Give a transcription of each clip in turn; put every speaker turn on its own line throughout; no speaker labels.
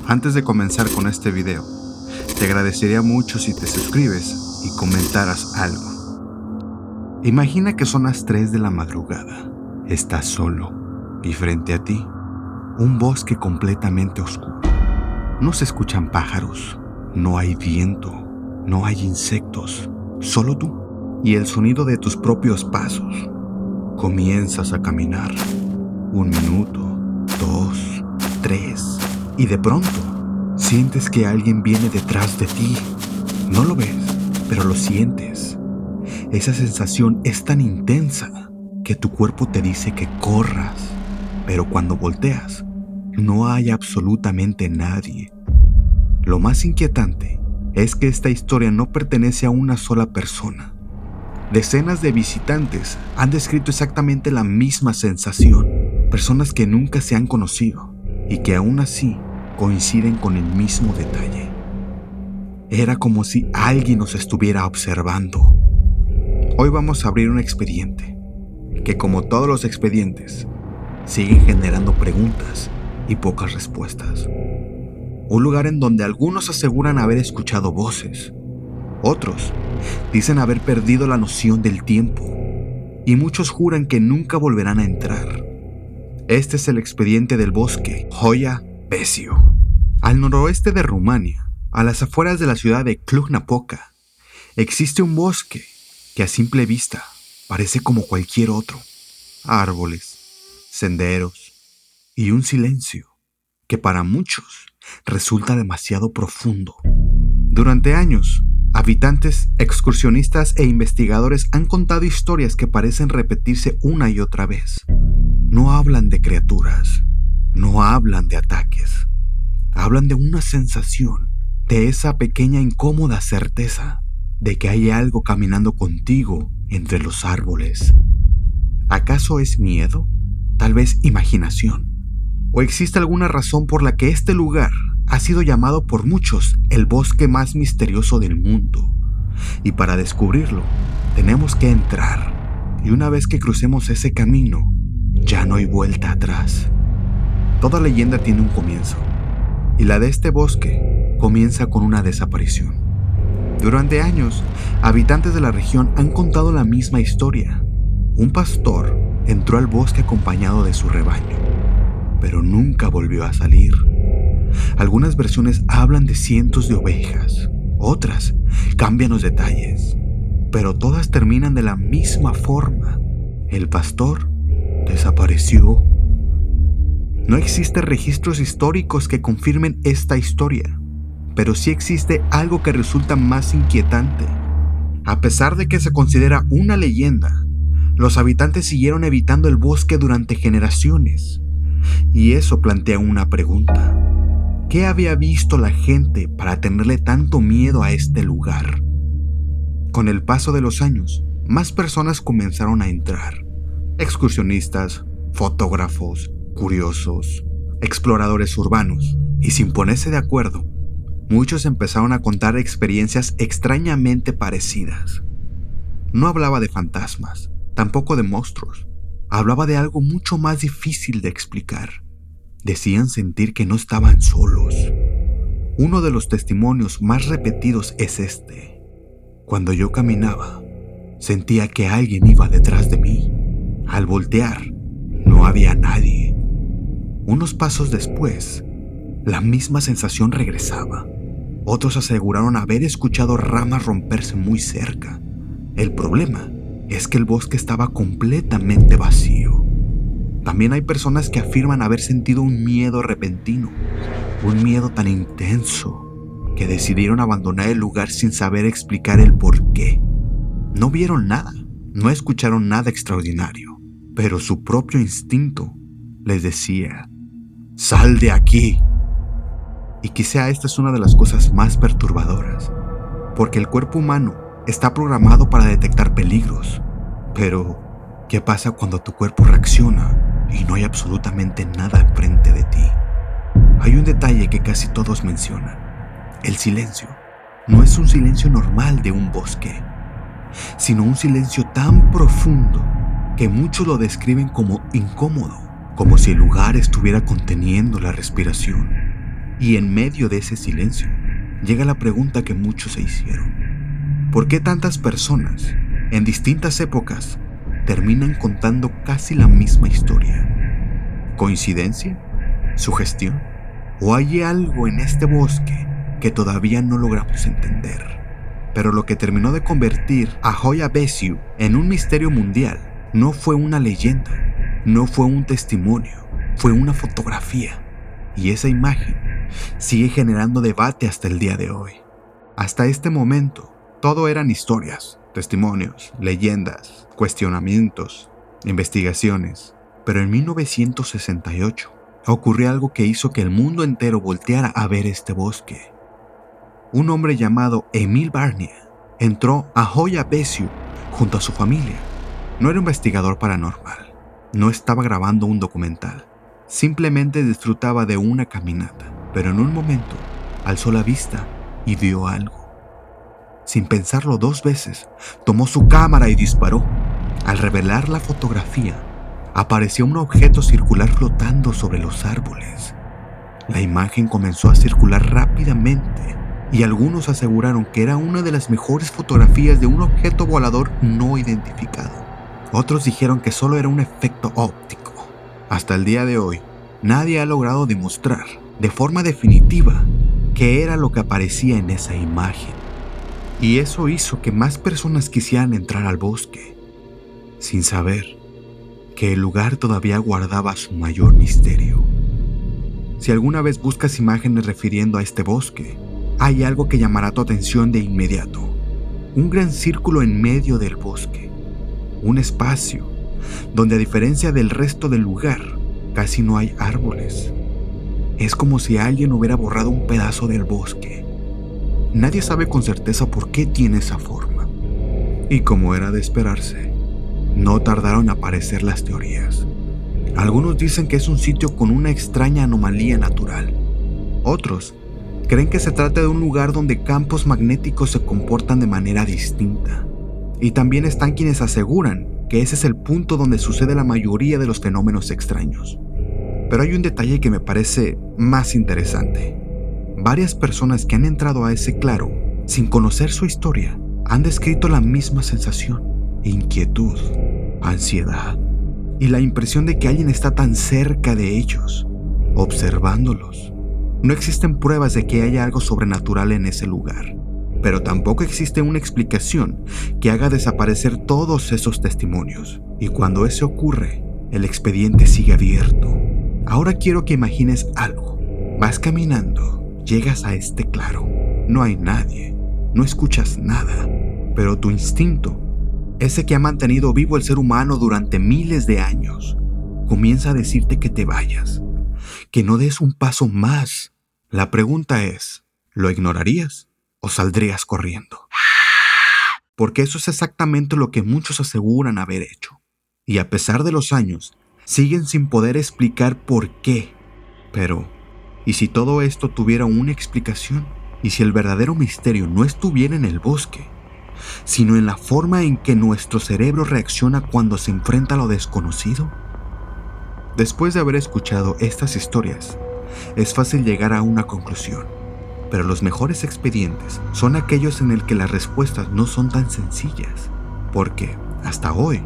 Antes de comenzar con este video, te agradecería mucho si te suscribes y comentaras algo. Imagina que son las 3 de la madrugada. Estás solo y frente a ti, un bosque completamente oscuro. No se escuchan pájaros, no hay viento, no hay insectos, solo tú y el sonido de tus propios pasos. Comienzas a caminar. 1 minuto, 2, 3, y de pronto sientes que alguien viene detrás de ti. No lo ves, pero lo sientes. Esa sensación es tan intensa que tu cuerpo te dice que corras, pero cuando volteas, no hay absolutamente nadie. Lo más inquietante es que esta historia no pertenece a una sola persona. Decenas de visitantes han descrito exactamente la misma sensación. Personas que nunca se han conocido y que aún así coinciden con el mismo detalle. Era como si alguien nos estuviera observando. Hoy vamos a abrir un expediente que, como todos los expedientes, siguen generando preguntas y pocas respuestas. Un lugar en donde algunos aseguran haber escuchado voces, otros dicen haber perdido la noción del tiempo y muchos juran que nunca volverán a entrar. Este es el expediente del bosque Hoia Vecio. Al noroeste de Rumania, a las afueras de la ciudad de Cluj-Napoca, existe un bosque que a simple vista parece como cualquier otro. Árboles, senderos y un silencio que para muchos resulta demasiado profundo. Durante años, habitantes, excursionistas e investigadores han contado historias que parecen repetirse una y otra vez. No hablan de criaturas, no hablan de ataques, hablan de una sensación, de esa pequeña incómoda certeza de que hay algo caminando contigo entre los árboles. ¿Acaso es miedo? ¿Tal vez imaginación? ¿O existe alguna razón por la que este lugar ha sido llamado por muchos el bosque más misterioso del mundo? Y para descubrirlo, tenemos que entrar. Y una vez que crucemos ese camino, ya no hay vuelta atrás. Toda leyenda tiene un comienzo, y la de este bosque comienza con una desaparición. Durante años, habitantes de la región han contado la misma historia. Un pastor entró al bosque acompañado de su rebaño, pero nunca volvió a salir. Algunas versiones hablan de cientos de ovejas, otras cambian los detalles, pero todas terminan de la misma forma. El pastor desapareció. No existen registros históricos que confirmen esta historia, pero sí existe algo que resulta más inquietante. A pesar de que se considera una leyenda, los habitantes siguieron evitando el bosque durante generaciones. Y eso plantea una pregunta. ¿Qué había visto la gente para tenerle tanto miedo a este lugar? Con el paso de los años, más personas comenzaron a entrar. Excursionistas, fotógrafos, curiosos, exploradores urbanos. Y sin ponerse de acuerdo, muchos empezaron a contar experiencias extrañamente parecidas. No hablaba de fantasmas, tampoco de monstruos. Hablaba de algo mucho más difícil de explicar. Decían sentir que no estaban solos. Uno de los testimonios más repetidos es este. Cuando yo caminaba, sentía que alguien iba detrás de mí. Al voltear, no había nadie. Unos pasos después, la misma sensación regresaba. Otros aseguraron haber escuchado ramas romperse muy cerca. El problema es que el bosque estaba completamente vacío. También hay personas que afirman haber sentido un miedo repentino, un miedo tan intenso que decidieron abandonar el lugar sin saber explicar el por qué. No vieron nada, no escucharon nada extraordinario, pero su propio instinto les decía: ¡sal de aquí! Y quizá esta es una de las cosas más perturbadoras, porque el cuerpo humano está programado para detectar peligros. Pero, ¿qué pasa cuando tu cuerpo reacciona y no hay absolutamente nada enfrente de ti? Hay un detalle que casi todos mencionan. El silencio no es un silencio normal de un bosque, sino un silencio tan profundo que muchos lo describen como incómodo, como si el lugar estuviera conteniendo la respiración. Y en medio de ese silencio, llega la pregunta que muchos se hicieron. ¿Por qué tantas personas, en distintas épocas, terminan contando casi la misma historia? ¿Coincidencia? ¿Sugestión? ¿O hay algo en este bosque que todavía no logramos entender? Pero lo que terminó de convertir a Hoya Baciu en un misterio mundial no fue una leyenda, no fue un testimonio, fue una fotografía. Y esa imagen sigue generando debate hasta el día de hoy. Hasta este momento, todo eran historias, testimonios, leyendas, cuestionamientos, investigaciones. Pero en 1968 ocurrió algo que hizo que el mundo entero volteara a ver este bosque. Un hombre llamado Emil Barnier entró a Hoya Baciu junto a su familia. No era un investigador paranormal, no estaba grabando un documental, simplemente disfrutaba de una caminata, pero en un momento alzó la vista y vio algo. Sin pensarlo 2 veces, tomó su cámara y disparó. Al revelar la fotografía, apareció un objeto circular flotando sobre los árboles. La imagen comenzó a circular rápidamente y algunos aseguraron que era una de las mejores fotografías de un objeto volador no identificado. Otros dijeron que solo era un efecto óptico. Hasta el día de hoy, nadie ha logrado demostrar de forma definitiva qué era lo que aparecía en esa imagen. Y eso hizo que más personas quisieran entrar al bosque, sin saber que el lugar todavía guardaba su mayor misterio. Si alguna vez buscas imágenes refiriendo a este bosque, hay algo que llamará tu atención de inmediato. Un gran círculo en medio del bosque. Un espacio donde, a diferencia del resto del lugar, casi no hay árboles. Es como si alguien hubiera borrado un pedazo del bosque. Nadie sabe con certeza por qué tiene esa forma. Y como era de esperarse, no tardaron en aparecer las teorías. Algunos dicen que es un sitio con una extraña anomalía natural. Otros creen que se trata de un lugar donde campos magnéticos se comportan de manera distinta. Y también están quienes aseguran que ese es el punto donde sucede la mayoría de los fenómenos extraños. Pero hay un detalle que me parece más interesante. Varias personas que han entrado a ese claro, sin conocer su historia, han descrito la misma sensación: inquietud, ansiedad y la impresión de que alguien está tan cerca de ellos, observándolos. No existen pruebas de que haya algo sobrenatural en ese lugar, pero tampoco existe una explicación que haga desaparecer todos esos testimonios. Y cuando eso ocurre, el expediente sigue abierto. Ahora quiero que imagines algo. Vas caminando, llegas a este claro. No hay nadie, no escuchas nada, pero tu instinto, ese que ha mantenido vivo el ser humano durante miles de años, comienza a decirte que te vayas, que no des un paso más. La pregunta es, ¿lo ignorarías o saldrías corriendo? Porque eso es exactamente lo que muchos aseguran haber hecho. Y a pesar de los años, siguen sin poder explicar por qué. Pero, ¿y si todo esto tuviera una explicación? ¿Y si el verdadero misterio no estuviera en el bosque, sino en la forma en que nuestro cerebro reacciona cuando se enfrenta a lo desconocido? Después de haber escuchado estas historias, es fácil llegar a una conclusión. Pero los mejores expedientes son aquellos en el que las respuestas no son tan sencillas. Porque, hasta hoy,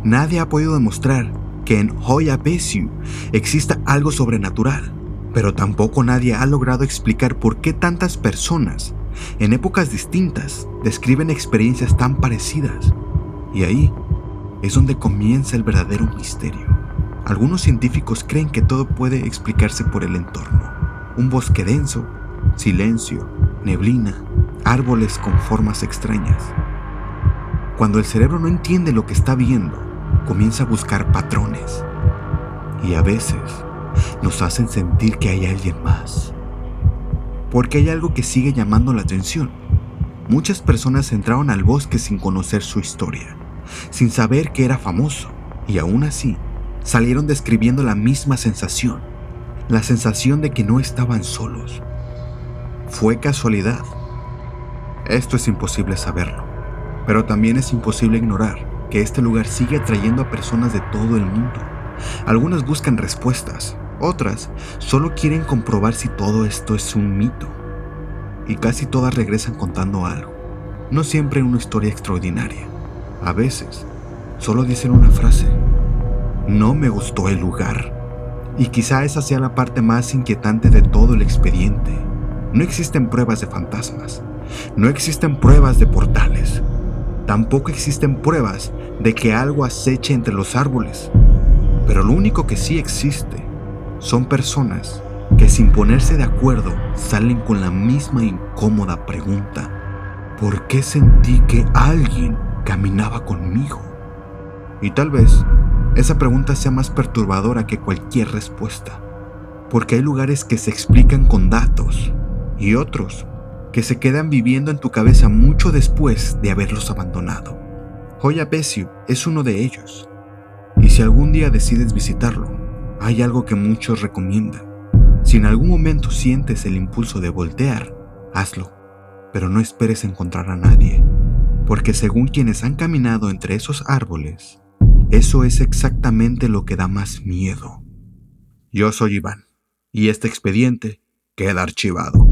nadie ha podido demostrar que en Hoya Baciu exista algo sobrenatural. Pero tampoco nadie ha logrado explicar por qué tantas personas, en épocas distintas, describen experiencias tan parecidas. Y ahí es donde comienza el verdadero misterio. Algunos científicos creen que todo puede explicarse por el entorno. Un bosque denso, silencio, neblina, árboles con formas extrañas. Cuando el cerebro no entiende lo que está viendo, comienza a buscar patrones. Y a veces nos hacen sentir que hay alguien más. Porque hay algo que sigue llamando la atención. Muchas personas entraron al bosque sin conocer su historia, sin saber que era famoso, y aún así salieron describiendo la misma sensación, la sensación de que no estaban solos. ¿Fue casualidad? Esto es imposible saberlo, pero también es imposible ignorar que este lugar sigue atrayendo a personas de todo el mundo. Algunas buscan respuestas, Otras solo quieren comprobar si todo esto es un mito. Y casi todas regresan contando algo. No siempre una historia extraordinaria. A veces, solo dicen una frase. No me gustó el lugar. Y quizá esa sea la parte más inquietante de todo el expediente. No existen pruebas de fantasmas. No existen pruebas de portales. Tampoco existen pruebas de que algo aceche entre los árboles. Pero lo único que sí existe son personas que sin ponerse de acuerdo salen con la misma incómoda pregunta. ¿Por qué sentí que alguien caminaba conmigo? Y tal vez esa pregunta sea más perturbadora que cualquier respuesta, porque hay lugares que se explican con datos y otros que se quedan viviendo en tu cabeza mucho después de haberlos abandonado. Hoya Baciu es uno de ellos, y si algún día decides visitarlo, hay algo que muchos recomiendan. Si en algún momento sientes el impulso de voltear, hazlo, pero no esperes encontrar a nadie, porque según quienes han caminado entre esos árboles, eso es exactamente lo que da más miedo. Yo soy Iván, y este expediente queda archivado.